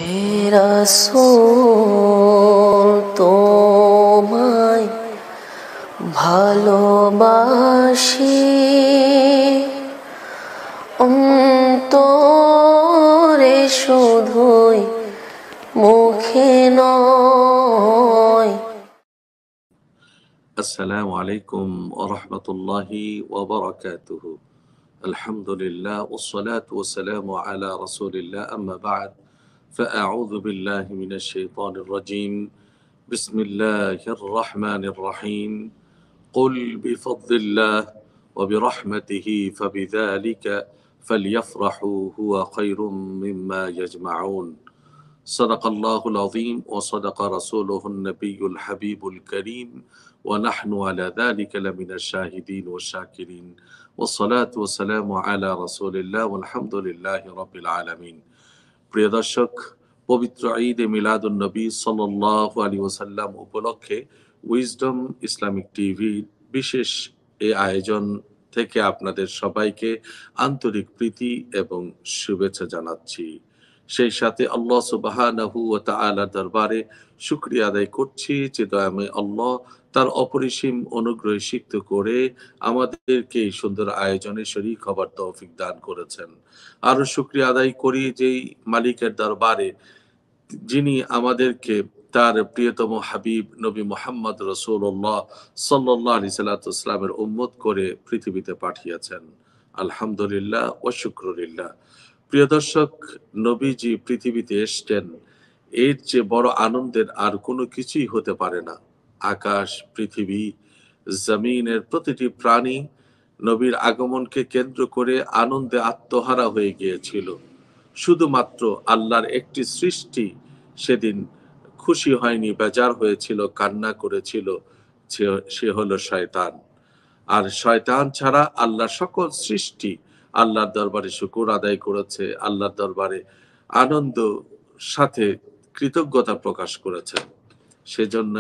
হে রাসূল তোমায় ভালোবাসি, অন্তরে শুধুই মুখে নয়। আসসালামু আলাইকুম ওয়া রাহমাতুল্লাহি ওয়া বারাকাতুহু। আলহামদুলিল্লাহ ওয়াসসালাতু ওয়াসসালামু আলা রাসূলিল্লাহ, আম্মা বা'দ। فأعوذ بالله من الشيطان الرجيم. بسم الله الرحمن الرحيم. قل بفضل الله وبرحمته فبذلك فليفرحوا هو خير مما يجمعون. صدق الله العظيم وصدق رسوله النبي الحبيب الكريم ونحن على ذلك لمن الشاهدين والشاكرين والصلاة والسلام على رسول الله والحمد لله رب العالمين. প্রিয় দর্শক, পবিত্র ঈদে মিলাদুন নবী সাল্লাল্লাহু আলাইহি ওয়াসাল্লাম উপলক্ষে উইজডম ইসলামিক টিভির বিশেষ এই আয়োজন থেকে আপনাদের সবাইকে আন্তরিক প্রীতি এবং শুভেচ্ছা জানাচ্ছি। সেই সাথে আল্লাহ সুবহানাহু ওয়া তাআলার দরবারে শুকরিয়া আদায় করছি যে দয়াময় আল্লাহ তার অপরিসীম অনুগ্রহে সিক্ত করে আমাদেরকে এই সুন্দর আয়োজনে শরীক হবার তৌফিক দান করেছেন। আরো শুকরিয়া আদায় করি যেই মালিকের দরবারে যিনি আমাদেরকে তার প্রিয়তম হাবিব নবী মুহাম্মদ রাসূলুল্লাহ সাল্লাল্লাহু আলাইহি সাল্লামের উম্মত করে পৃথিবীতে পাঠিয়েছেন। আলহামদুলিল্লাহ ওয়া শুকরুলিল্লাহ। প্রিয় দর্শক, নবীজি পৃথিবীতে এসেছেন, এর চেয়ে বড় আনন্দের আর কোনো কিছুই হতে পারে না। আকাশ, পৃথিবী, জমিনের প্রতিটি প্রাণী নবীর আগমনকে কেন্দ্র করে আনন্দে আত্মহারা হয়ে গিয়েছিল। শুধুমাত্র আল্লাহর একটি সৃষ্টি সেদিন খুশি হয়নি, বেজার হয়েছিল, কান্না করেছিল, সে হলো শয়তান। আর শয়তান ছাড়া আল্লাহর সকল সৃষ্টি আল্লাহর দরবারে শুকর আদায় করেছে, আল্লাহর দরবারে আনন্দ সাথে কৃতজ্ঞতা প্রকাশ করেছে। সেজন্য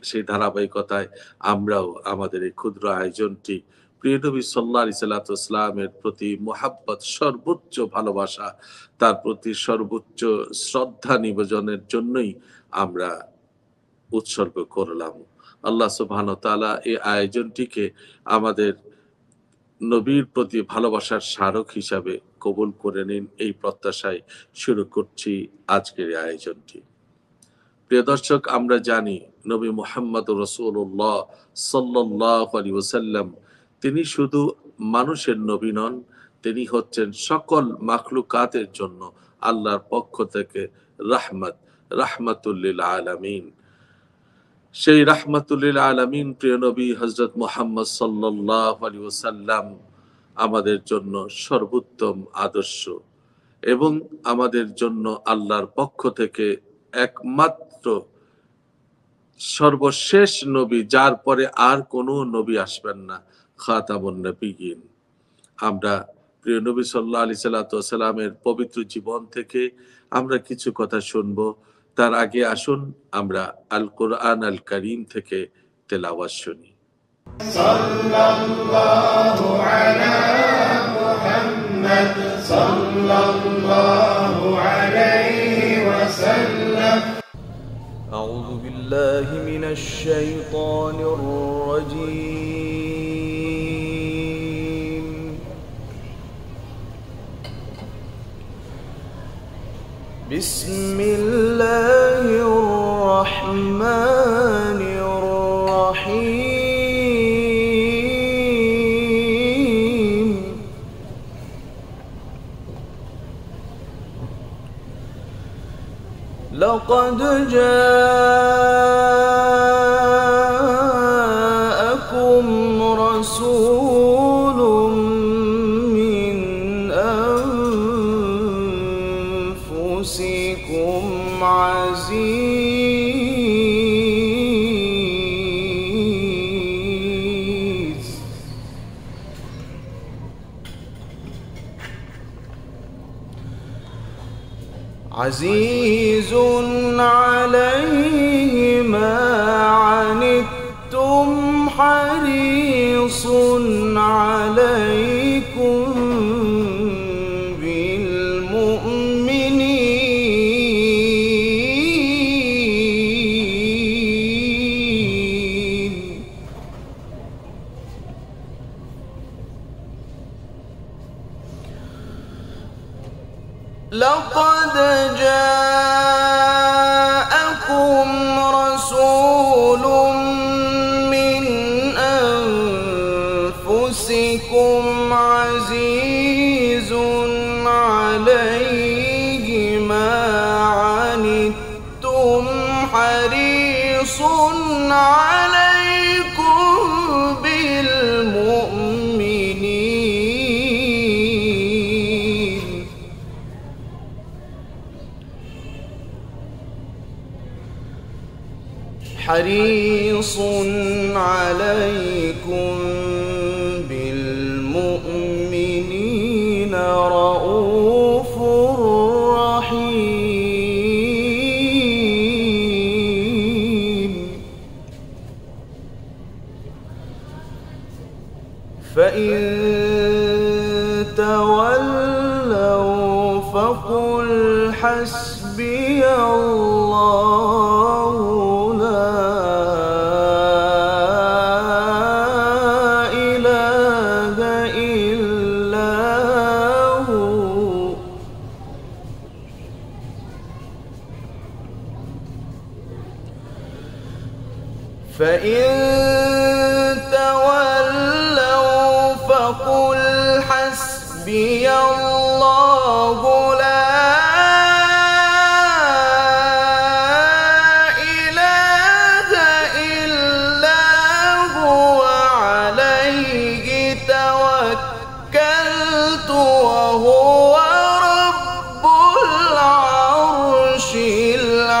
সেই ধারাবাহিকতায় আমরাও আমাদের এই ক্ষুদ্র আয়োজনটি প্রিয় নবী সাল্লাল্লাহু আলাইহি সাল্লামের প্রতি মুহাব্বত, সর্বোচ্চ ভালোবাসা, তার প্রতি সর্বোচ্চ শ্রদ্ধা নিবেদনের জন্যই আমরা উৎসর্গ করলাম। আল্লাহ সুবহানাহু ওয়া তাআলা এই আয়োজনটিকে আমাদের নবীর প্রতি ভালোবাসার স্মারক হিসাবে কবুল করে নিন, এই প্রত্যাশায় শুরু করছি আজকের এই আয়োজনটি। প্রিয় দর্শক, আমরা জানি নবী মুহাম্মদ রাসূলুল্লাহ সাল্লাল্লাহু আলাইহি ওয়াসাল্লাম তিনি শুধু মানুষের নবী নন, তিনি হচ্ছেন সকল মাখলুকাতের জন্য আল্লাহর পক্ষ থেকে রাহমাতুল লিল আলামিন। সেই রাহমাতুল লিল আলামিন প্রিয় নবী হযরত মুহাম্মদ সাল্লাল্লাহু আলাইহি ওয়াসাল্লাম আমাদের জন্য সর্বোত্তম আদর্শ এবং আমাদের জন্য আল্লাহর পক্ষ থেকে একমাত্র সর্বশেষ নবী, যার পরে আর কোনো নবী আসবেন না, খাতামুন নবিয়্যিন। আমরা প্রিয় নবী সাল্লাল্লাহু আলাইহি সাল্লামের পবিত্র জীবন থেকে আমরা কিছু কথা শুনবো। তার আগে আসুন আমরা আল কোরআন আল কারীম থেকে তেলাওয়াত শুনি। সাল্লাল্লাহু আলা মুহাম্মদ সাল্লাল্লাহু আলাইহি ওয়াসাল্লাম। আউযু বিল্লাহি মিনাশ শাইতানির রাজীম। বিসমিল্লাহির রাহমানির রাহিম। লাকাদ জাআকুম রাসূলুম মিন আনফুসিকুম আজিজুন আলাইহি মা আনিতুম হারিসুন আলাইকুম। لقد جاءكم رسول من أنفسكم عزيز عليه ما عنتم حريص عليكم بالمؤمنين حريص عليكم بالمؤمنين رؤوف رحيم فإن تولوا فقل حسبي الله لا إله إلا هو فإن تولوا فقل حسبي الله لا إله إلا هو عليه توكلت وهو رب العرش العظيم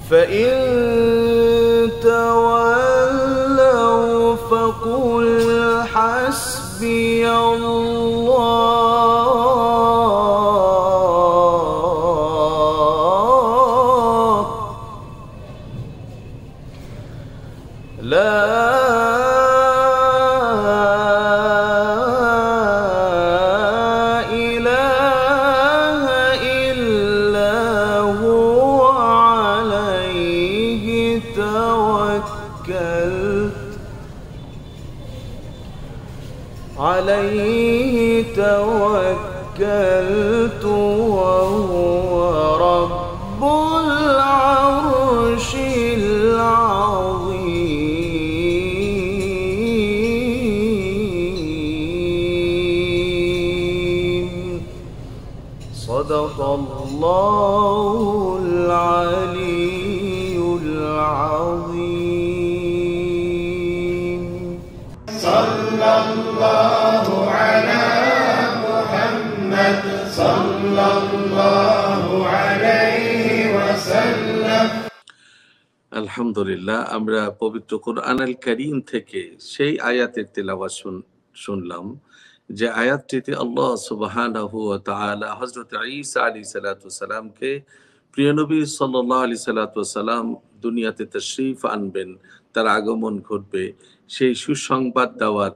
فإن تولوا فقل حسبي الله لا إله إلا هو عليه توكلت وهو رب العرش العظيم صدق الله العلي العظيم صلى الله على محمد صلى الله عليه وسلم আলহামদুলিল্লাহ, আমরা পবিত্র কোরআন আল কারীম থেকে সেই আয়াতের তেলাওয়াত শুনলাম যে আয়াতটিতে আল্লাহ সুবহানাহু ওয়া তাআলা হযরত ঈসা আলাইহিস সালাতু ওয়াস সালামকে প্রিয় নবী সাল্লাল্লাহু আলাইহি সাল্লাতু ওয়াস সালাম দুনিয়াতে তাশরীফ আনবেন, তার আগমন ঘটবে, সেই সুসংবাদ দেওয়ার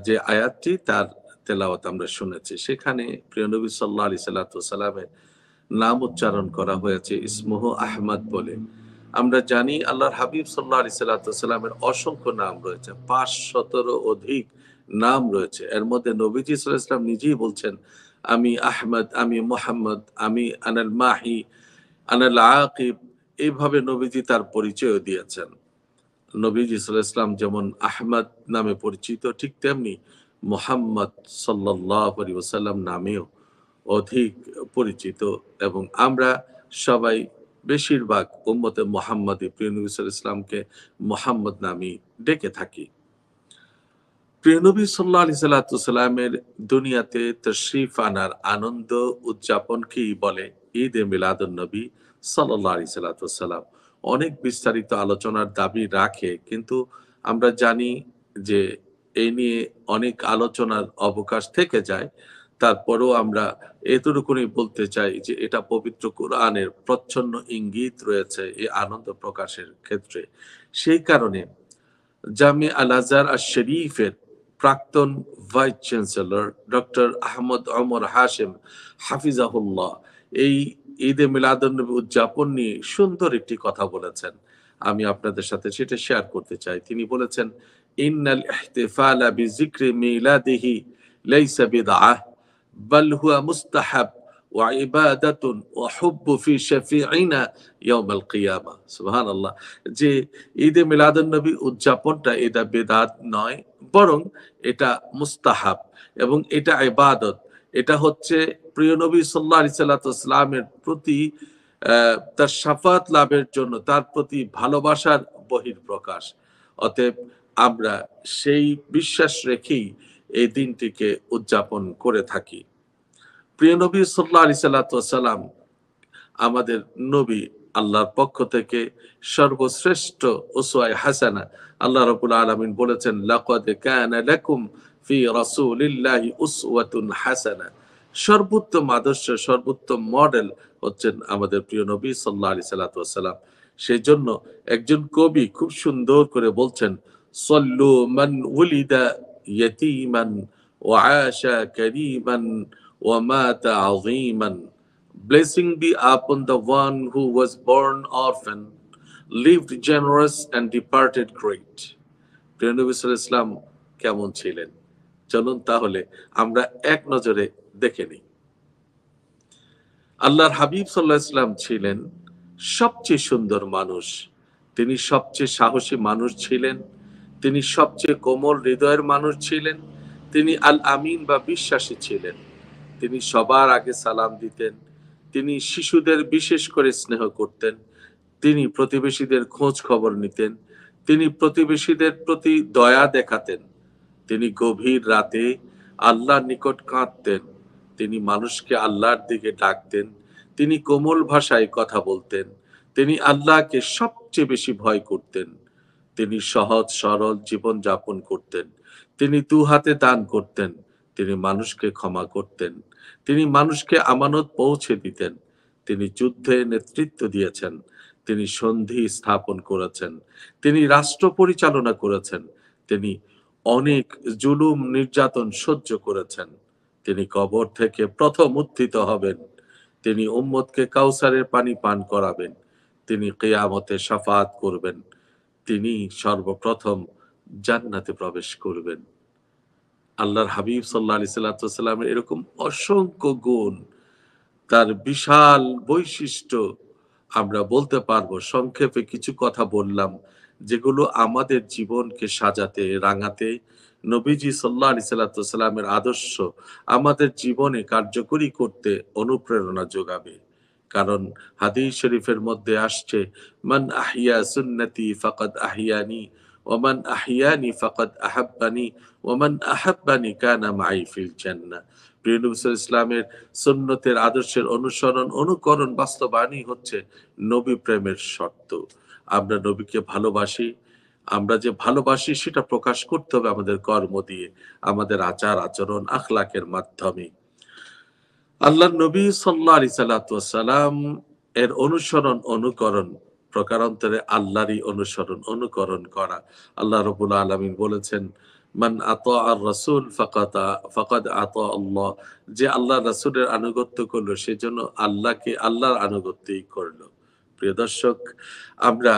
যে আয়াতটি তার তেলাওয়াত আমরা শুনেছি। সেখানে প্রিয় নবী সাল্লাল্লাহু আলাইহি সাল্লাতু ওয়াস সালামের নাম উচ্চারণ করা হয়েছে ইসমুহু আহমদ বলে। আমরা জানি আল্লাহর হাবিব সাল্লাল্লাহু আলাইহি সাল্লাতু ওয়াস সালামের অসংখ্য নাম রয়েছে, 500-এরও অধিক নাম রয়েছে। এর মধ্যে নবীজি সাল্লাল্লাহু আলাইহি সাল্লাম নিজেই বলছেন, আমি আহমদ, আমি মুহাম্মদ, আমি আনাল মাহি, আনাল আকিব, এইভাবে নবীজি তার পরিচয় দিয়েছেন। নবীজি সাল্লাল্লাহু আলাইহি সাল্লাম যেমন আহমদ নামে পরিচিত, ঠিক তেমনি মুহাম্মদ সাল্লাল্লাহু আলাইহি ওয়াসাল্লাম নামেও অধিক পরিচিত, এবং আমরা সবাই বেশিরভাগ উম্মতে মুহাম্মাদি প্রিয় নবী সাল্লাল্লাহু আলাইহি ওয়াসাল্লামকে মুহাম্মদ নামে ডেকে থাকি। প্রিয় নবী সাল্লাল্লাহু আলাইহি ওয়াসাল্লামের দুনিয়াতে তাশরীফ আনার আনন্দ উদযাপনকেই বলে ঈদ এ মিলাদুন নবী সাল্লাল্লাহু আলাইহি ওয়াসাল্লাম। অনেক বিস্তারিত আলোচনার দাবি রাখে, কিন্তু আমরা জানি যে এই নিয়ে অনেক আলোচনার অবকাশ থেকে যায়। তারপরেও আমরা এতটুকুনি বলতে চাই যে এটা পবিত্র কোরআনের প্রচ্ছন্ন ইঙ্গিত রয়েছে এই আনন্দ প্রকাশের ক্ষেত্রে। সেই কারণে জামি আল আজহার আশ শরীফের প্রাক্তন vice chancellor doctor Ahmad Omar Hashem হাফিজাহুল্লাহ এই ঈদে মিলাদুন্নবী উদযাপন নিয়ে সুন্দর একটি কথা বলেছেন, আমি আপনাদের সাথে সেটা শেয়ার করতে চাই। তিনি বলেছেন, ইন্নাল ইহতিফালা বিযিকরি মিলাদিহি লাইসা বিদআহ বাল হুয়া মুস্তাহাব ওয়া ইবাদাতুন ওয়া হুব্বু ফি শাফিঈনা ইয়াউমাল কিয়ামা। সুবহানাল্লাহ। যে ঈদে মিলাদুন্নবী উদযাপনটা এটা বিদআত নয়, বরং এটা মুস্তাহাব এবং এটা ইবাদত। এটা হচ্ছে প্রিয় নবী সাল্লাল্লাহু আলাইহি সাল্লামের প্রতি তার শাফাত লাভের জন্য তার প্রতি ভালোবাসার বহিঃপ্রকাশ। অতএব আমরা সেই বিশ্বাস রেখেই এই দিনটিকে উদযাপন করে থাকি। প্রিয় নবী সাল্লাল্লাহু আলাইহি সাল্লাম আমাদের নবী, আল্লাহর পক্ষ থেকে সর্বশ্রেষ্ঠ উসওয়ায়ে হাসানা। আল্লাহ রাব্বুল আলামিন বলেছেন, লাকাদ কানা লাকুম ফি রাসূলিল্লাহি উসওয়াতুন হাসানা। সর্বোত্তম আদর্শ, সর্বোত্তম মডেল হচ্ছেন আমাদের প্রিয় নবী সাল্লাল্লাহু আলাইহি সাল্লাম। সেই জন্য একজন কবি খুব সুন্দর করে বলছেন, সল্লু মান উলিদা ইয়াতীমান ওয়া আশা কারীমান ওয়া মাতা আযীমান। Blessing be upon the one who was born orphan, lived generous and departed great. প্রিয় নবী সাল্লাল্লাহু আলাইহি ওয়াসাল্লাম কেমন ছিলেন? চলুন তাহলে আমরা এক নজরে দেখে নিই। আল্লাহর হাবিব সাল্লাল্লাহু আলাইহি ওয়াসাল্লাম ছিলেন সবচেয়ে সুন্দর মানুষ, তিনি সবচেয়ে সাহসী মানুষ ছিলেন, তিনি সবচেয়ে কোমল হৃদয়ের মানুষ ছিলেন, তিনি আল আমিন বা বিশ্বাসী ছিলেন, তিনি সবার আগে সালাম দিতেন, তিনি শিশুদের বিশেষ করে স্নেহ করতেন, তিনি প্রতিবেশীদের খোঁজ খবর নিতেন, তিনি প্রতিবেশীদের প্রতি দয়া দেখাতেন, তিনি গভীর রাতে আল্লাহর নিকট কাঁদতেন, তিনি মানুষকে আল্লাহর দিকে ডাকতেন, তিনি কোমল ভাষায় কথা বলতেন, তিনি আল্লাহকে সবচেয়ে বেশি ভয় করতেন, তিনি সহজ সরল জীবন যাপন করতেন, তিনি দু হাতে দান করতেন, তিনি মানুষকে ক্ষমা করতেন, তিনি মানুষকে আমানত পৌঁছে দিতেন, তিনি যুদ্ধে নেতৃত্ব দিয়েছেন, তিনি সন্ধি স্থাপন করেছেন, তিনি রাষ্ট্র পরিচালনা করেছেন, তিনি অনেক জুলুম নির্যাতন সহ্য করেছেন, তিনি কবর থেকে প্রথম উত্থিত হবেন, তিনি উম্মতকে কাউসারের পানি পান করাবেন, তিনি কিয়ামতে শাফাত করবেন, তিনি সর্বপ্রথম জান্নাতে প্রবেশ করবেন। আল্লাহর হাবিব সাল্লাল্লাহু আলাইহি সাল্লামের এরকম অসংখ্য গুণ, তার বিশাল বৈশিষ্ট্য আমরা বলতে পারবো। সংক্ষেপে কিছু কথা বললাম যেগুলো আমাদের জীবনকে সাজাতে রাঙাতে, নবীজি সাল্লাল্লাহু আলাইহি সাল্লামের আদর্শ আমাদের জীবনে কার্যকরী করতে অনুপ্রেরণা যোগাবে। কারণ হাদিস শরীফের মধ্যে আসছে, মান আহিয়া সুন্নতি ফাকাদ আহিয়ানি ওয়া মান আহিয়ানি ফাকাদ আহাব্বানি ওয়া মান আহাব্বানি কানা মাই ফিল জান্নাহ। প্রিয় নবী সাল্লাল্লাহু আলাইহি ওয়াসাল্লামের সুন্নতের আদর্শের অনুসরণ অনুকরণ বাস্তবায়নই হচ্ছে নবী প্রেমের শর্ত। আমরা নবীকে ভালোবাসি, আমরা যে ভালোবাসি সেটা প্রকাশ করতে হবে আমাদের কর্ম দিয়ে, আমাদের আচার আচরণ আখলাকের মাধ্যমে। আল্লাহর নবী সাল্লাল্লাহু আলাইহি ওয়াসাল্লাম এর অনুসরণ অনুকরণ প্রকারান্তরে আল্লাহরই অনুসরণ অনুকরণ করা। আল্লাহ রাব্বুল আলামিন বলেছেন, মান আতা আর রাসূল ফাকাদ আতা আল্লাহ। যে আল্লাহ রাসূলের আনুগত্য করলো সেজন্য আল্লাহকে আল্লাহর আনুগত্যই করলো। প্রিয় দর্শক, আমরা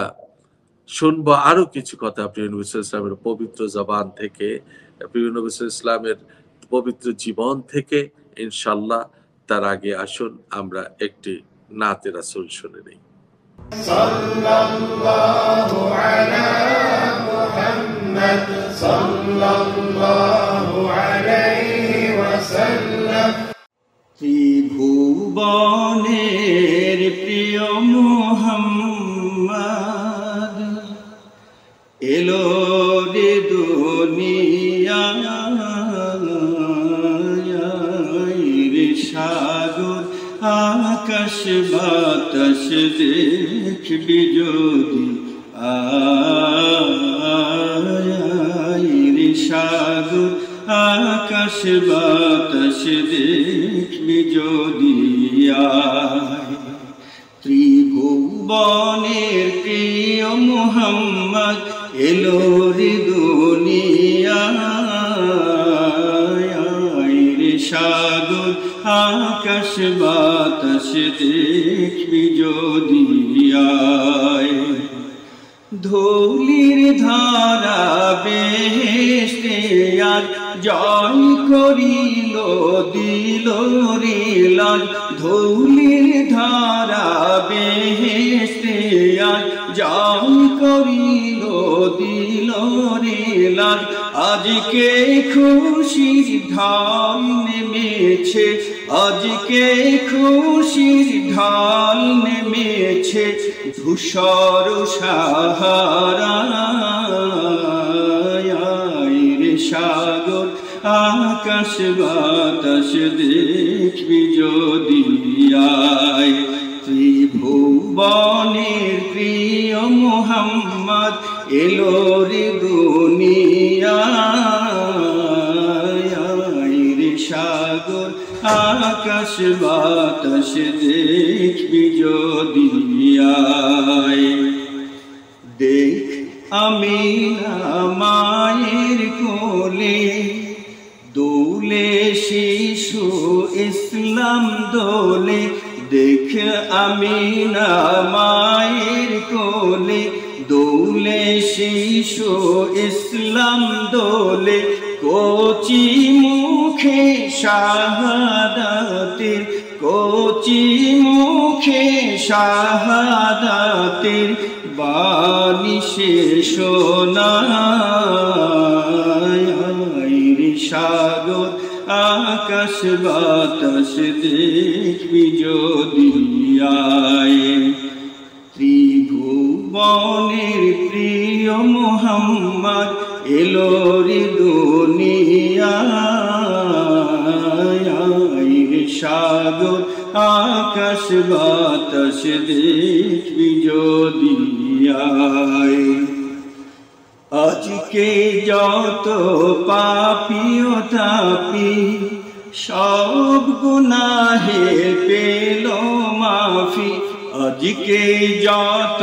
শুনবো আরো কিছু কথা প্রিয় নবী সাল্লাল্লাহু আলাইহি ওয়াসাল্লামের পবিত্র জবান থেকে, প্রিয় নবী সাল্লাল্লাহু আলাইহি ওয়াসাল্লামের পবিত্র জীবন থেকে ইনশাআল্লাহ। তার আগে আসুন আমরা একটি নাতে রাসূল শুনে নেই। সাল্লাল্লাহু আলা মুহাম্মদ সাল্লাল্লাহু আলাইহি ওয়াসাল্লাম। ত্রিভুবনের প্রিয় মুহাম্মদ এলো রে দুনিয়ায়, রে সাগর আকাশ বাতাস দেখবি যদি রে সাগর আকাশ বাতাস দেখবি যদি ত্রিভুবনের প্রিয় মুহাম্মদ এলো রে দুনিয়ায়, রে সাগর আকাশ বাতাস দেখবি যদি আয়। ধুলির ধারা বেহেশতে আর জয় করিল দিল রে লাল। ধুলির ধারা বেহেশতে আর জয় করিল দিল রে লাল। আজকে খুশির ঢাল নেমেছে, আজকে খুশির ঢাল নেমেছে ধূসর সাহারায় রে সাগর আকাশ বাতাস দেখবি যদি আয়। ত্রিভুবনের প্রিয় মুহাম্মদ এলো রে দুনিয়ায় রে সাগর আকাশ বাতাস দেখবি যদি আয়। দেখ আমিনা মায়ের কোলে দোলে শিশু ইসলাম দোলে। দেখ আমিনা মায়ের কোলে দোলে শিশু ইসলাম দোলে। কচি মুখে শাহাদাতের, কচি মুখে শাহাদাতের বাণী সে শোনায় রে সাগর আকাশ বাতাস দেখবি যদি আয়। ত্রিভুবনের প্রিয় মুহাম্মদ এলো রে দুনিয়ায় রে সাগর আকাশ বাতাস দেখবি যদি আয়। আজকে যত পাপী ও তাপী সব গুনাহে পেল মাফি। আজকে যত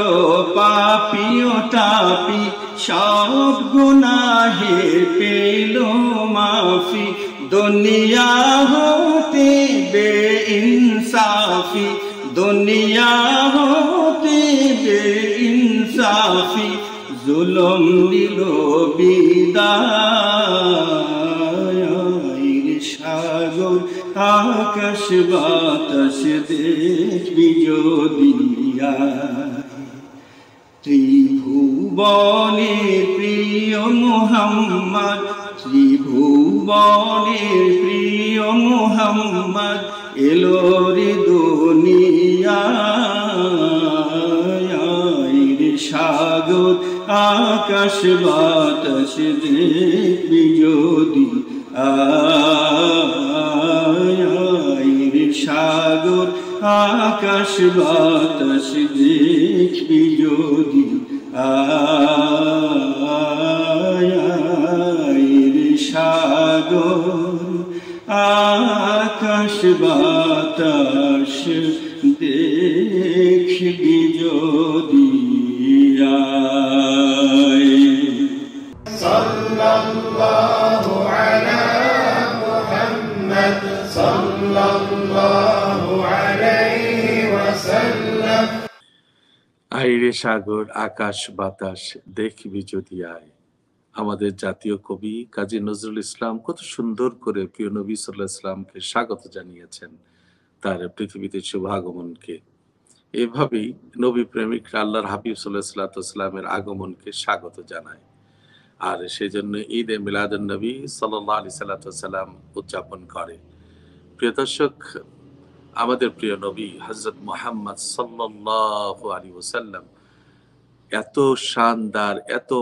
পাপী ও তাপী সব গুনাহে পেল মাফি। দুনিয়া হতে বেইনসাফি, দুনিয়া হতে বেইনসাফি জুলুম দিল বিদায় রে সাগর আকাশ বাতাস দেখবি যদি আয়। ত্রিভুবনের প্রিয় মুহাম্মদ, ত্রিভুবনের প্রিয় মুহাম্মদ এলো রে দুনিয়ায় রে সাগর আকাশ বাতাস দেখবি যদি আয় রে সাগর আকাশ বাতাস দেখবি যদি আয় রে সাগর আকাশ বাতাস দেখবি যদি আয়। সাল্লাল্লাহু আলা মুহাম্মদ সাল্লাল্লাহু আলাইহি ওয়াসাল্লাম। আইরে সাগর আকাশ বাতাস দেখবি যদি আয়। আমাদের জাতীয় কবি কাজী নজরুল ইসলাম কত সুন্দর করে প্রিয় নবী সাল্লাল্লাহু আলাইহি ওয়াসাল্লামকে স্বাগত জানিয়েছেন তার পৃথিবীতে শুভাগমনকে। এভাবেই নবী প্রেমিকরা আল্লাহর হাবিব সাল্লাল্লাহু আলাইহি ওয়াসাল্লামের আগমনকে স্বাগত জানায়। আর সেজন্য ঈদে মিলাদুন নবী সাল্লাল্লাহু আলাইহি ওয়াসাল্লাম উদযাপন করে। প্রিয় দর্শক, আমাদের প্রিয় নবী হযরত মুহাম্মদ সাল্লাল্লাহু আলাইহি ওয়াসাল্লাম এত শানদার, এত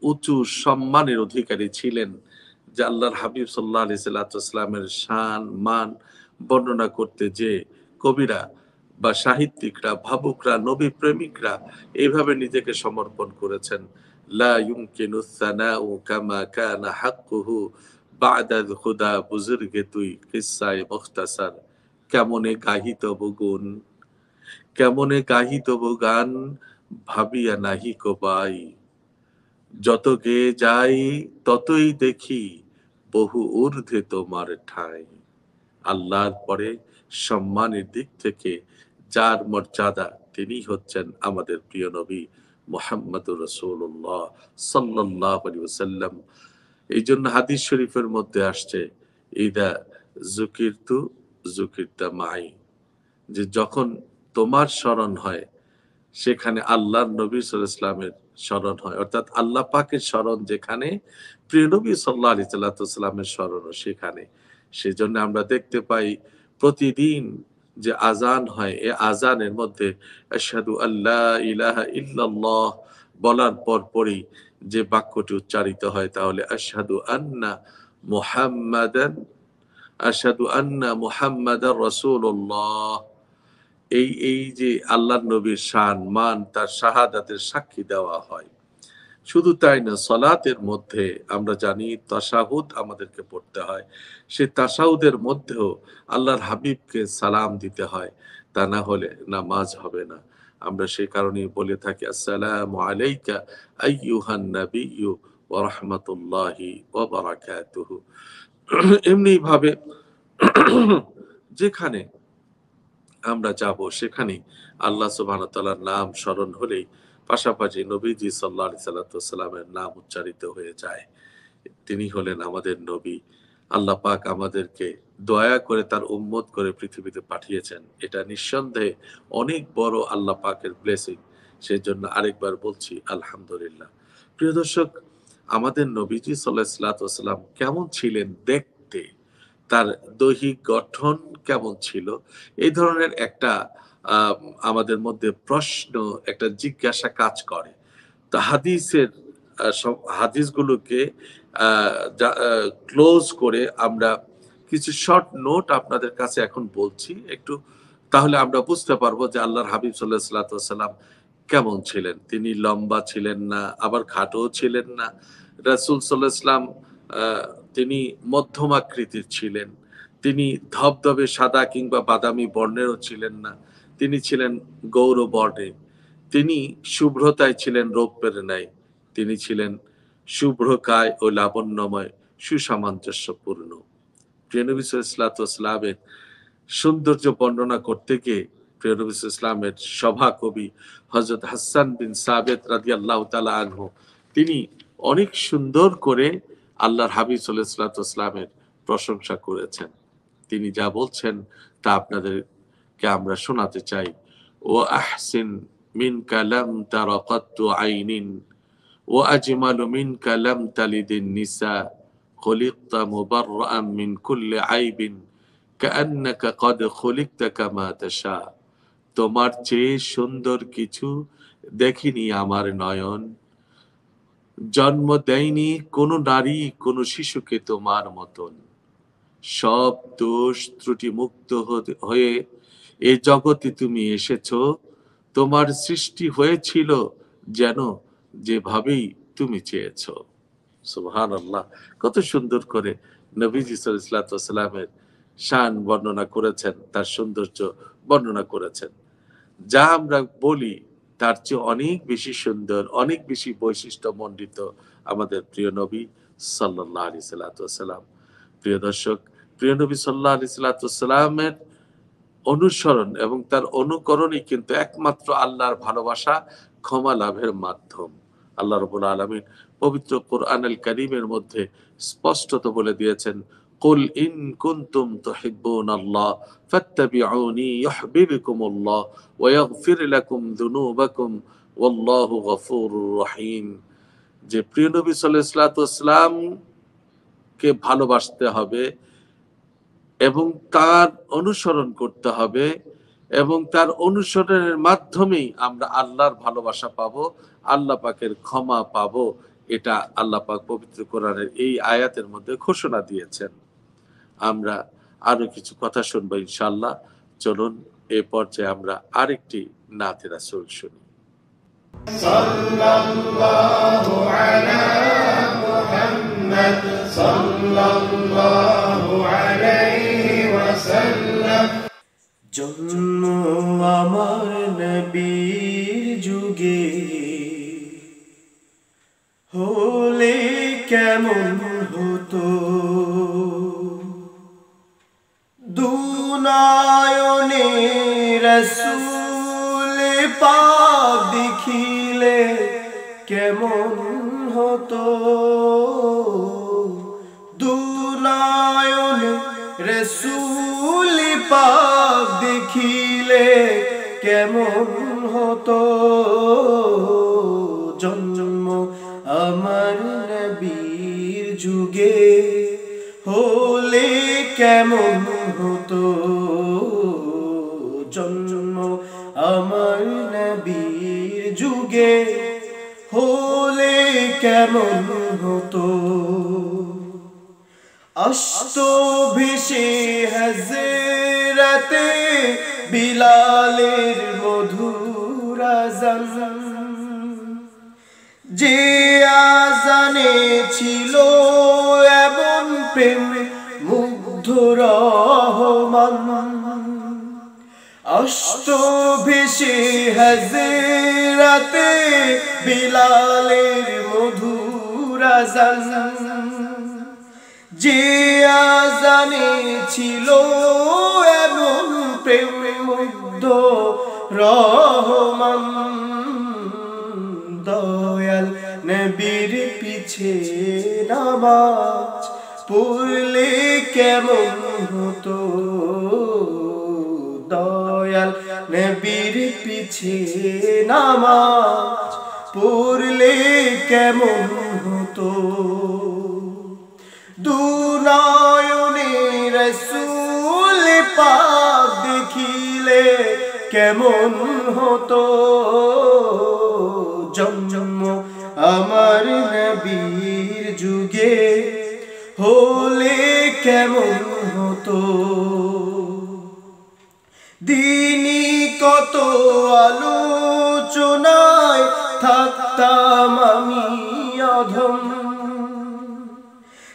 উঁচু সম্মানের অধিকারী ছিলেন যে আল্লাহর হাবিব সাল্লাল্লাহু আলাইহি ওয়াসাল্লামের শান মান বর্ণনা করতে যে কবিরা বা সাহিত্যিকরা, ভাবুকরা, নবী প্রেমিকরা এইভাবে নিজেকে সমর্পণ করেছেন। লা ইউমকিনু সানাউ কামা কানা হাক্কুহু বা'দা খুদা বুজুর্গে তুই কিসসায়ে মুখতাসার। কেমনে গাহিত গুণ, কেমনে গাহিত গান ভাবিয়া নাহি কো পাই। যত গেয়ে যাই ততই দেখি বহু ঊর্ধ্বে তোমার ঠাঁই। আল্লাহর পরে সম্মানের দিক থেকে যার মর্যাদা তিনি হচ্ছেন আমাদের প্রিয় নবী মুহাম্মদুর রাসূলুল্লাহ সাল্লাল্লাহু আলাইহি ওয়াসাল্লাম। এই জন্য হাদিস শরীফের মধ্যে আসছে, ইদা যুকিরতু যুকিরতা মাই, যে যখন তোমার স্মরণ হয় সেখানে আল্লাহর নবী সাল্লাল্লাহু আলাইহি ওয়াসাল্লামের স্মরণ হয়। অর্থাৎ আল্লাহ পাকের স্মরণ যেখানে, প্রিয় নবী সাল্লাল্লাহু আলাইহি ওয়াসাল্লামের স্মরণও সেখানে। সেজন্য আমরা দেখতে পাই প্রতিদিন যে আজান হয়, এ আজানের মধ্যে আশহাদু আল্লা ইলাহা ইল্লাল্লাহ বলার পরপরই যে বাক্যটি উচ্চারিত হয়, তাহলে আশহাদু আন্না মুহাম্মাদার রাসূলুল্লাহ। এই যে আল্লাহর নবীর শান মান, তার শাহাদাতের সাক্ষী দেওয়া হয়। শুধু তাই না, সালাতের মধ্যে আমরা জানি তাশাহুদ আমাদেরকে পড়তে হয়। সেই তাশাহুদের মধ্যেও আল্লাহর হাবিবকে সালাম দিতে হয়, তা না হলে নামাজ হবে না। আমরা সেই কারণেই বলে থাকি আসসালামু আলাইকা আইয়ুহান নাবিয়্যু ওয়া রাহমাতুল্লাহি ওয়া বারাকাতুহু। এমনি ভাবে যেখানে আমরা যাব সেখানে আল্লাহ সুবহানাহু ওয়া তাআলার নাম স্মরণ হলেই পাশাপাশি নবীজি সাল্লাল্লাহু আলাইহি ওয়াসাল্লামের নাম উচ্চারিত হয়ে যায়। তিনি হলেন আমাদের নবী। আল্লাহ পাক আমাদেরকে দয়া করে তার উম্মত করে পৃথিবীতে পাঠিয়েছেন। এটা নিঃসন্দেহে অনেক বড় আল্লাহ পাকের ব্লেসিং। সেজন্য আরেকবার বলছি আলহামদুলিল্লাহ। প্রিয় দর্শক, আমাদের নবীজি সাল্লাল্লাহু আলাইহি ওয়াসাল্লাম কেমন ছিলেন দেখতে, তার দৈহিক গঠন কেমন ছিল, এই ধরনের একটা আমাদের মধ্যে প্রশ্ন, একটা জিজ্ঞাসা কাজ করে। তো হাদিসের সব হাদিসগুলোকে ক্লোজ করে আমরা কিছু শর্ট নোট আপনাদের কাছে এখন বলছি একটু, তাহলে আমরা বুঝতে পারবো যে আল্লাহর হাবিব সাল্লাল্লাহু আলাইহি ওয়াসাল্লাম কেমন ছিলেন। তিনি লম্বা ছিলেন না, আবার খাটো ছিলেন না। রাসূল সাল্লাল্লাহু আলাইহি ওয়াসাল্লাম তিনি মধ্যম আকৃতির ছিলেন। তিনি ধবধবে সাদা কিংবা বাদামি বর্ণেরও ছিলেন না। তিনি ছিলেন গৌর বর্ণের। তিনি শুভ্রতায় ছিলেন রৌপ্যের ন্যায়। তিনি ছিলেন শুভ্রকায় ও লাবণ্যময়, সুসামঞ্জস্যপূর্ণ। প্রিয় নবী সাল্লাল্লাহু আলাইহি ওয়াসাল্লামের সৌন্দর্য বর্ণনা করতে গিয়ে প্রিয় নবী সাল্লাল্লাহু আলাইহি ওয়াসাল্লামের সভাকবি হযরত হাসান বিন সাবিত রাদিয়াল্লাহু তাআলা আনহু, তিনি অনেক সুন্দর করে আল্লাহর হাবিব সাল্লাল্লাহু আলাইহি ওয়াসাল্লামের প্রশংসা করেছেন। তিনি যা বলছেন তা আপনাদেরকে আমরা শোনাতে চাই। ও আহসিন মিনকা লাম তারা কাত্তু আইনিন ও আজমালু মিনকা লাম তালিদিন নিসা খুলিকতা মুবাররাআন মিন কুল্লি আইবিন কাআন্নাকা ক্বাদ খুলিকতা কামা তাশা। তোমার চেয়ে সুন্দর কিছু দেখিনি আমার নয়ন, জন্ম দেয়নি কোনো নারী কোনো শিশুকে তোমার মতন। সব দোষ ত্রুটি মুক্ত হয়ে এ জগতে তুমি এসেছো। তোমার সৃষ্টি হয়েছিল যেন যেভাবেই তুমি চেয়েছো। সুবহানাল্লাহ। কত সুন্দর করে নবীজি সাল্লাল্লাহু আলাইহি ওয়াসাল্লামের শান বর্ণনা করেছেন, তার সৌন্দর্য বর্ণনা করেছেন। যা আমরা বলি তার চেয়ে অনেক বেশি সুন্দর, অনেক বেশি বৈশিষ্ট্যমণ্ডিত আমাদের প্রিয় নবী সাল্লাল্লাহু আলাইহি ওয়াসাল্লাম। প্রিয় দর্শক, প্রিয় নবী সাল্লাল্লাহু আলাইহি ওয়াসাল্লামের অনুসরণ এবং তার অনুকরণই কিন্তু একমাত্র আল্লাহর ভালোবাসা, ক্ষমা লাভের মাধ্যম। আল্লাহ রাব্বুল আলামিন পবিত্র কোরআনুল কারীমের মধ্যে স্পষ্টত বলে দিয়েছেন, কুল ইন কুনতুম তুহিব্বুনাল্লাহ ফাত্তাবিউনি ইউহিব্বুকুমুল্লাহ ওয়া ইয়াগফির লাকুম যুনুবাকুম ওয়াল্লাহু গফুরুর রহিম। যে প্রিয় নবী সাল্লাল্লাহু আলাইহি ওয়াসাল্লাম কে ভালোবাসতে হবে এবং তার অনুসরণ করতে হবে, এবং তার অনুসরণের মাধ্যমেই আমরা আল্লাহর ভালোবাসা পাবো, আল্লাহ পাকের ক্ষমা পাবো। এটা আল্লাহ পাক পবিত্র কোরআনের এই আয়াতের মধ্যে ঘোষণা দিয়েছেন। আমরা আরো কিছু কথা শুনবো ইনশাআল্লাহ। চলুন এই পর্যায়ে আমরা আরেকটি নাতে রাসূল শুনি। সাল্লাল্লাহু আলা মুহাম্মদ সাল্লাল্লাহু আলাইহি ওয়াসাল্লাম। জন্ম আমার নবীর যুগে হলে কেমন হতো, কেমন হতো, দুনয়নে রসূল পাক দেখিলে কেমন হতো, জন্ম আমার নবীর যুগে হলে কেমন হতো, জন্ম আমার নবীর যুগে হলে কেমন হতো। অষ্ট ভেসে হযরতে বিলালের মধুর আযান, যে আযানে ছিল এমন প্রেম মুগ্ধ রহমান। অষ্ট ভেসে হযরতে বিলালের মধুর আযান, যে আযানে ছিল এমন প্রেম মুগ্ধ রহমান। দয়াল নবীর পিছে নামাজ পড়লে কেমন হতো, দয়াল নবীর পিছে নামাজ পড়লে কেমন হতো, দুনয়নে রসূল পাক দেখিলে কেমন হতো, জন্ম আমার নবীর যুগে হলে কেমন হতো। দিনই কত আলোচনায় থাকতাম আমি অধম,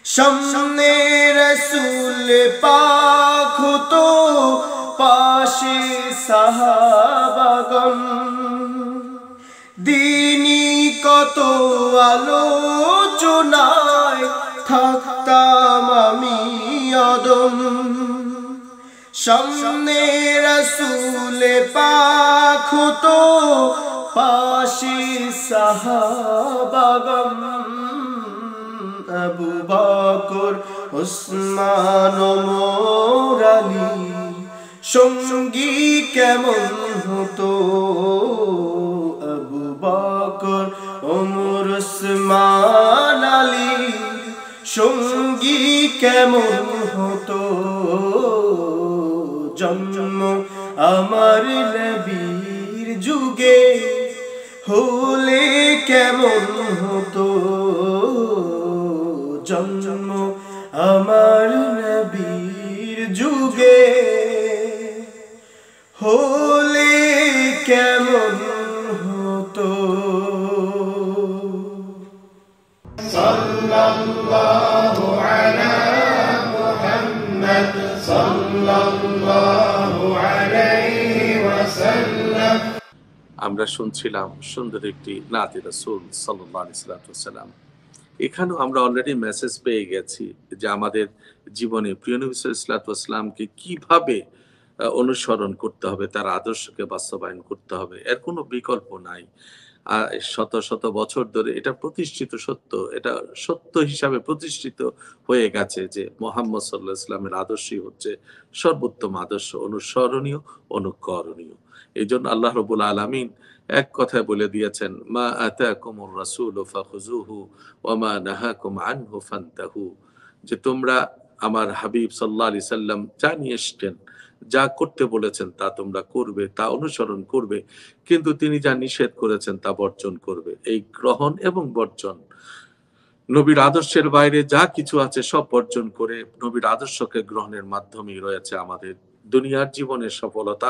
সামনে রসূল পাক হতো পাশে সাহাবাগণ। দিনই কত আলোচনায় থাকতাম আমি অদম, সামনে রসূল পাক হতো পাশে সাহাবাগণ। আবু বকর উসমান ওমর আলী সঙ্গী কেমন হতো, আবু বকর ওমর উসমান আলী সঙ্গী কেমন হতো, জন্ম আমার নবীর যুগে হলে কেমন হতো, জন্ম আমার নবীর যুগে হলে কেমন হতো। সাল্লাল্লাহু আলা মুহাম্মদ সাল্লাল্লাহু আলাইহি ওয়াসাল্লাম। আমরা শুনছিলাম সুন্দর একটি নাতে রাসূল সাল্লাল্লাহু আলাইহি ওয়াসাল্লাম। এখানেও আমরা অলরেডি মেসেজ পেয়ে গেছি যে আমাদের জীবনে প্রিয় নবী সাল্লাল্লাহু আলাইহি ওয়াসাল্লামকে কিভাবে অনুসরণ করতে হবে, তার আদর্শকে বাস্তবায়ন করতে হবে, এর কোনো বিকল্প নাই। শত শত বছর ধরে এটা প্রতিষ্ঠিত সত্য, এটা সত্য হিসাবে প্রতিষ্ঠিত হয়ে গেছে যে মুহাম্মদ সাল্লাল্লাহু আলাইহি ওয়াসাল্লামের আদর্শই হচ্ছে সর্বোত্তম আদর্শ, অনুসরণীয়, অনুকরণীয়। এই জন্য আল্লাহ রাব্বুল আলামিন এক কথায় বলে দিয়েছেন, মা আতাকুমুর রাসূলু ফাখুযুহু ওয়া মা নাহাকুম আনহু ফান্তাহু, যে তোমরা আমার হাবিব সাল্লাল্লাহু আলাইহি সাল্লাম যা নিয়ে এসেছেন, যা করতে বলেছেন তা তোমরা করবে, তা অনুসরণ করবে, কিন্তু তিনি যা নিষেধ করেছেন তা বর্জন করবে। এই গ্রহণ এবং বর্জন, নবীর আদর্শের বাইরে যা কিছু আছে সব বর্জন করে নবীর আদর্শকে গ্রহণের মাধ্যমেই রয়েছে আমাদের দুনিয়ার জীবনের সফলতা,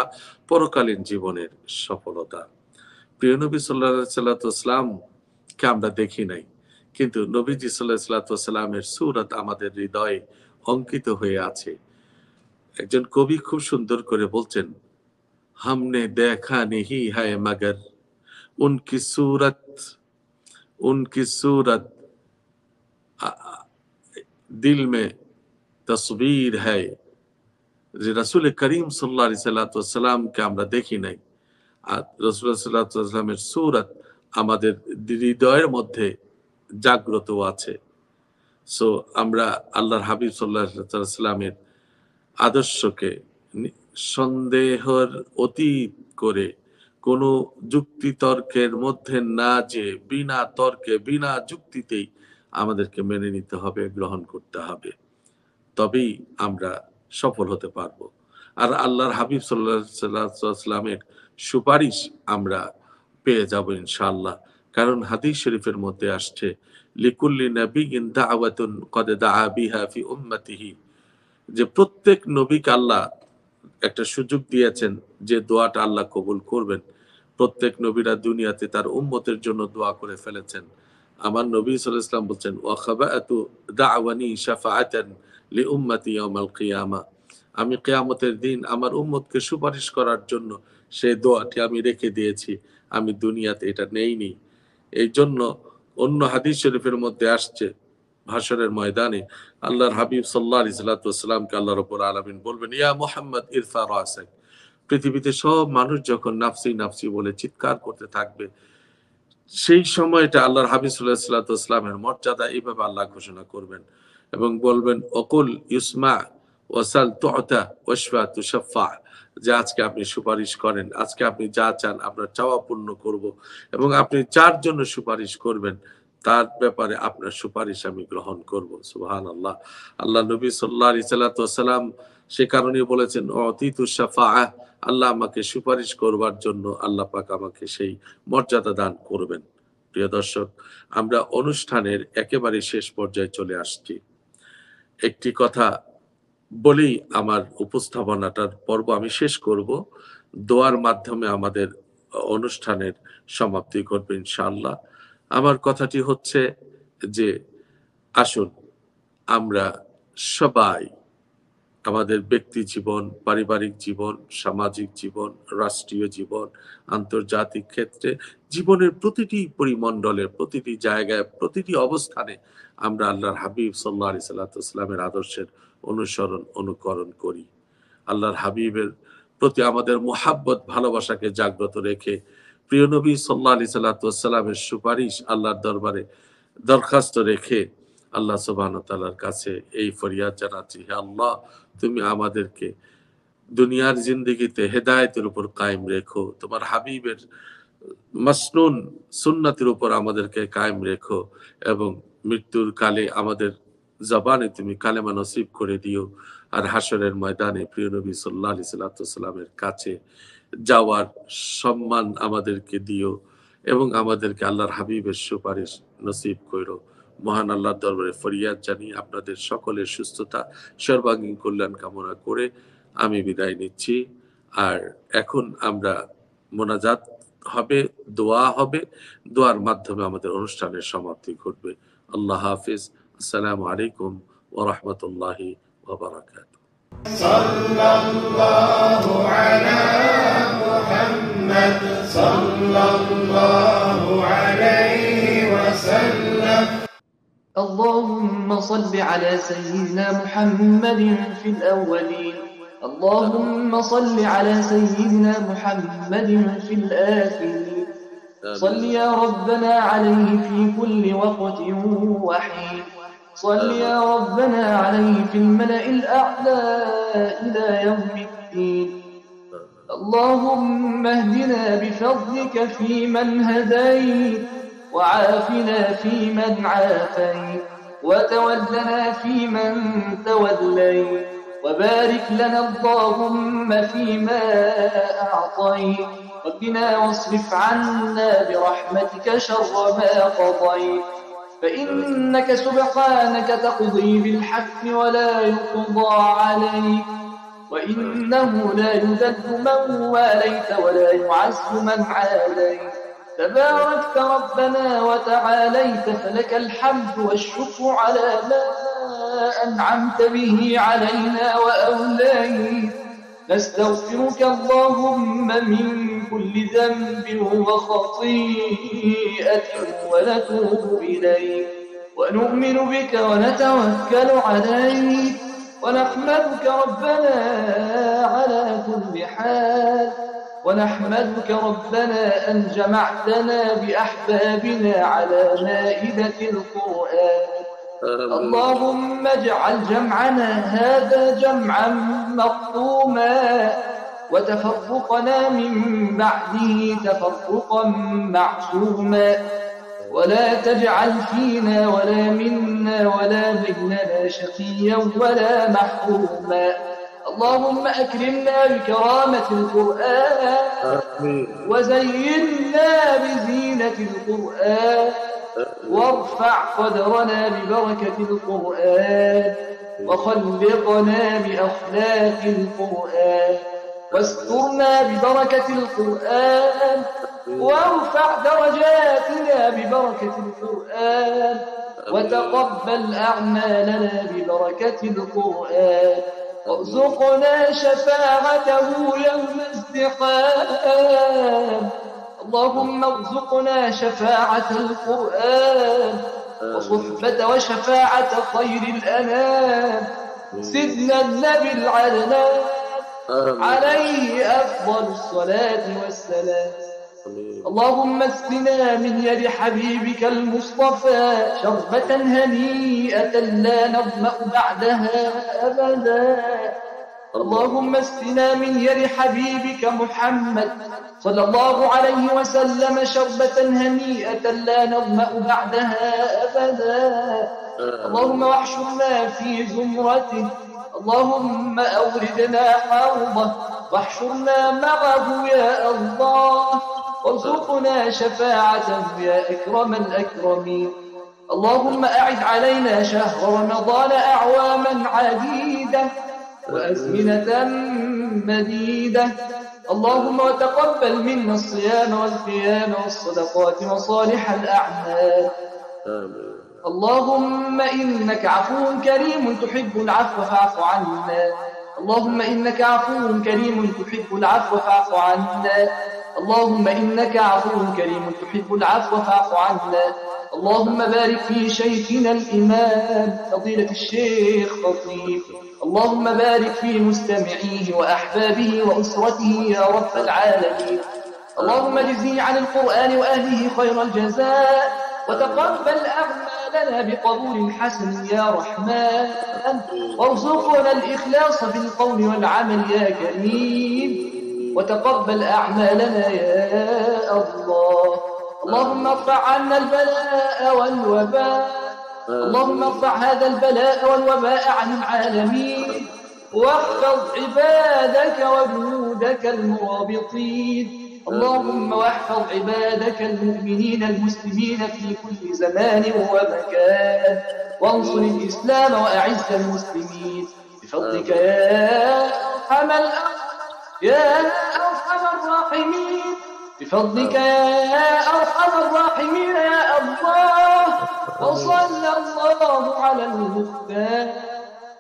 পরকালীন জীবনের সফলতা। প্রিয় নবী সাল্লাল্লাহু আলাইহি ওয়াসাল্লামকে আমরা দেখি নাই, কিন্তু নবীজি সাল্লাল্লাহু আলাইহি ওয়াসাল্লামের সূরত আমাদের হৃদয়ে অঙ্কিত হয়ে আছে। একজন কবি খুব সুন্দর করে বলছেন, हमने देखा नहीं है मगर उनकी सूरत दिल में तस्वीर है। যে রাসূল করিম সাল্লাল্লাহু আলাইহি ওয়াসাল্লামকে আমরা দেখি নাই, আর রাসূল সাল্লাল্লাহু আলাইহি ওয়াসাল্লামের সূরত আমাদের হৃদয়ের মধ্যে জাগ্রত আছে। সো আমরা আল্লাহর হাবিব সাল্লাল্লাহু আলাইহি সাল্লামের আদর্শকে সন্দেহের অতীত করে কোনো যুক্তিতর্কের মধ্যে না যে বিনা তর্কে বিনা যুক্তিতেই আমাদেরকে মেনে নিতে হবে, গ্রহণ করতে হবে, তবেই আমরা সফল হতে পারবো। আর আল্লাহর হাবিব সাল্লাল্লাহু আলাইহি সাল্লামের সুপারিশ আমরা পেয়ে যাব ইনশাআল্লাহ। কারণ হাদিস শরীফের মধ্যে আসছে, লিকুল্লি নাবিয়্যিন দাওয়াতুন ক্বাদ দাআ বিহা ফি উম্মতিহি, যে প্রত্যেক নবীকে আল্লাহ একটা সুযোগ দিয়েছেন যে দোয়াটা আল্লাহ কবুল করবেন। প্রত্যেক নবীরা দুনিয়াতে তার উম্মতের জন্য দোয়া করে ফেলেছেন। আমার নবী সাল্লাল্লাহু আলাইহি ওয়াসাল্লাম বলছেন, ওয়া খাবাআতু দা'ওয়ানি শাফাআতান লি উম্মতি ইয়াউমাল কিয়ামা, আমি কিয়ামতের দিন আমার উম্মতকে সুপারিশ করার জন্য সেই দোয়াটি আমি রেখে দিয়েছি, আমি দুনিয়াতে এটা নেইনি। এই জন্য অন্য হাদিস শরীফের মধ্যে আসছে, হাশরের ময়দানে আল্লাহর হাবিব সাল্লাল্লাহু আলাইহি ওয়াসাল্লামকে আল্লাহ রাব্বুল আলামিন বলবেন, ইয়া মুহাম্মদ ইরফা রাসাক। পৃথিবীতে সব মানুষ যখন নাফসি নাফসি বলে চিৎকার করতে থাকবে, সেই সময়টা আল্লাহর হাবিব সাল্লাল্লাহু আলাইহি ওয়াসাল্লামের মর্যাদা এইভাবে আল্লাহ ঘোষণা করবেন এবং বলবেন, অকুল ইউসমা ওয়াসাল তু'তা ওয়াশফা তুশাফা, যে আজকে আপনি সুপারিশ করেন, আজকে আপনি যা চান আপনার চাওয়া পূর্ণ করব, এবং আপনি যার জন্য সুপারিশ করবেন তার ব্যাপারে আপনার সুপারিশ আমি গ্রহণ করব। সুবহানাল্লাহ। আল্লাহ নবী সাল্লাল্লাহু আলাইহি ওয়াসাল্লাম সে কারণে বলেছেন, অতীতু শাফাআহ, আল্লাহ আমাকে সুপারিশ করবার জন্য আল্লাহ পাক আমাকে সেই মর্যাদা দান করবেন। প্রিয় দর্শক, আমরা অনুষ্ঠানের একেবারে শেষ পর্যায়ে চলে আসছি। একটি কথা বলেই আমার উপস্থাপনাটার পর্ব আমি শেষ করব। দোয়ার মাধ্যমে আমাদের অনুষ্ঠানের সমাপ্তি করবে ইনশাআল্লাহ। আমার কথাটি হচ্ছে যে আসুন আমরা সবাই আমাদের ব্যক্তি জীবন, পারিবারিক জীবন, সামাজিক জীবন, রাষ্ট্রীয় জীবন, আন্তর্জাতিক ক্ষেত্রে জীবনের প্রতিটি পরিমণ্ডলের প্রতিটি জায়গায় প্রতিটি অবস্থানে আমরা আল্লাহর হাবিব সাল্লাল্লাহু আলাইহি ওয়াসাল্লামের আদর্শের অনুসরণ অনুকরণ করি। আল্লাহর হাবিবের প্রতি আমাদের মুহাব্বত ভালোবাসাকে জাগ্রত রেখে প্রিয় নবী সাল্লাল্লাহু আলাইহি ওয়াসাল্লামের সুপারিশ আল্লাহর দরবারে দরখাস্ত রেখে আল্লাহ সুবহানাহু ওয়া তাআলার কাছে এই ফরিয়াদ জানাচ্ছি, হে আল্লাহ, তুমি আমাদেরকে দুনিয়ার জিন্দেগিতে হেদায়েতের উপর কায়েম রেখো, তোমার হাবিবের মাসনুন সুন্নাতের উপর আমাদেরকে কায়েম রেখো, এবং মৃত্যুর কালে আমাদের জবানে তুমি কালেমা নসিব করে দিও। আর হাশরের ময়দানে প্রিয় নবী সাল্লাল্লাহু আলাইহি ওয়াসাল্লামের কাছে যাওয়ার সম্মান আমাদেরকে দিও, এবং আমাদেরকে আল্লাহর হাবিবের সুপারিশ নসিব করো। মহান আল্লাহর দরবারে ফরিয়াদ জানিয়ে আপনাদের সকলের সুস্থতা সর্বাঙ্গীন কল্যাণ কামনা করে আমি বিদায় নিচ্ছি। আর এখন আমরা মোনাজাত হবে, দোয়া হবে, দোয়ার মাধ্যমে আমাদের অনুষ্ঠানের সমাপ্তি ঘটবে। আল্লাহ হাফিজ। আসসালামু আলাইকুম ওয়া রাহমাতুল্লাহি ওয়া বারাকাতুহু। সাল্লাল্লাহু আলা মুহাম্মদ সাল্লাল্লাহু আলাইহি ওয়াসাল্লাম। اللهم صل على سيدنا محمد في الأولين، اللهم صل على سيدنا محمد في الآخرين، صل يا ربنا عليه في كل وقت وحين، صل يا ربنا عليه في الملأ الأعلى إلى يوم الدين. اللهم اهدنا بفضلك فيمن هديت، وعافنا فيمن عافيت، وتولنا فيمن توليت، وبارك لنا اللهم فيما أعطيت، وقنا واصرف عنا برحمتك شر ما قضيت، فإنك سبحانك تقضي بالحق ولا يقضى عليك، وإنه لا يذل من واليت ولا يعز من عاديت، تباركت ربنا وتعاليت، فلك الحمد والشكر على ما أنعمت به علينا وأوليت. نستغفرك اللهم من كل ذنب وخطيئة ونتوب إليك، ونؤمن بك ونتوكل عليك، ونحمدك ربنا على كل حال، ونحمدك ربنا أن جمعتنا بأحبابنا على مائدة القرآن. اللهم اجعل جمعنا هذا جمعا مرحوما، وتفرقنا من بعده تفرقا معصوما، ولا تجعل فينا ولا منا ولا بيننا شقيا ولا محروما. اللهم أكرمنا بكرامة القرآن، وزينا بزينة القرآن، وارفع قدرنا ببركة القرآن، وخلقنا بأخلاق القرآن، واسترنا ببركة القرآن، وارفع درجاتنا ببركة القرآن، وتقبل أعمالنا ببركة القرآن، وارزقنا شفاعته يوم الازدحام. اللهم ارزقنا شفاعة القرآن، وصحبة وشفاعة خير الأنام سيدنا النبي العدنان عليه أفضل الصلاة والسلام. اللهم اسقنا من يد حبيبك المصطفى شربة هنيئة لا نظمأ بعدها أبدا. اللهم اسقنا من يد حبيبك محمد صلى الله عليه وسلم شربة هنيئة لا نظمأ بعدها أبدا. اللهم واحشرنا في زمرته، اللهم أوردنا حوضه واحشرنا معه يا الله، وارزقنا شفاعته يا أكرم الأكرمين. اللهم أعد علينا شهر رمضان أعواما عديدة وأزمنة مديدة. اللهم وتقبل منا الصيام والقيام والصدقات وصالح الأعمال. اللهم إنك عفو كريم تحب العفو فاعف عنا. اللهم إنك عفو كريم تحب العفو فاعف عنا. اللهم إنك عفو كريم تحب العفو فاعف عنا. اللهم بارك في شيخنا الإمام فضيلة الشيخ خطيب. اللهم بارك في مستمعيه وأحبابه وأسرته يا رب العالمين. اللهم جزي عن القرآن وأهله خير الجزاء، وتقبل أعمالنا بقبول حسن يا رحمن، وارزقنا الإخلاص في القول والعمل يا كريم، وتقبل أعمالنا يا الله. اللهم ارفع عنا البلاء والوباء، اللهم ارفع هذا البلاء والوباء عن العالمين، واحفظ عبادك وجنودك المرابطين. اللهم واحفظ عبادك المؤمنين المسلمين في كل زمان ومكان، وانصر الإسلام وأعز المسلمين بفضلك يا أرحم الراحمين، بفضلك يا أرحم الراحمين يا الله. وصلى الله على المختار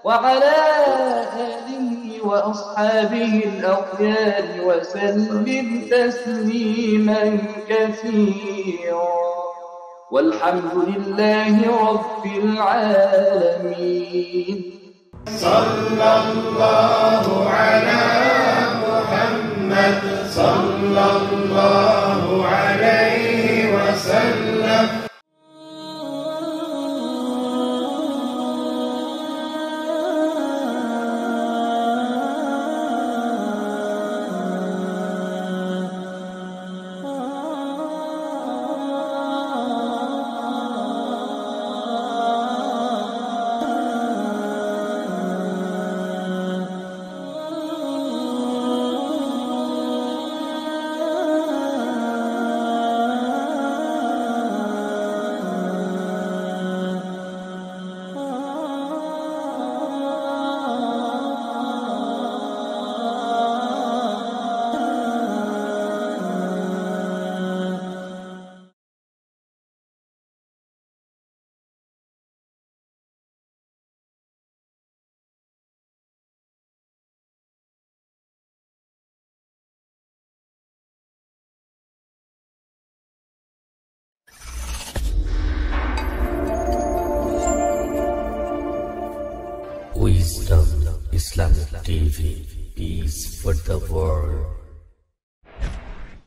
وعلى آله وأصحابه الأخيار وسلم تسليما كثيرا، والحمد لله رب العالمين. صلى الله على محمد صلى الله عليه وسلم. Wisdom Islamic TV, peace for the world.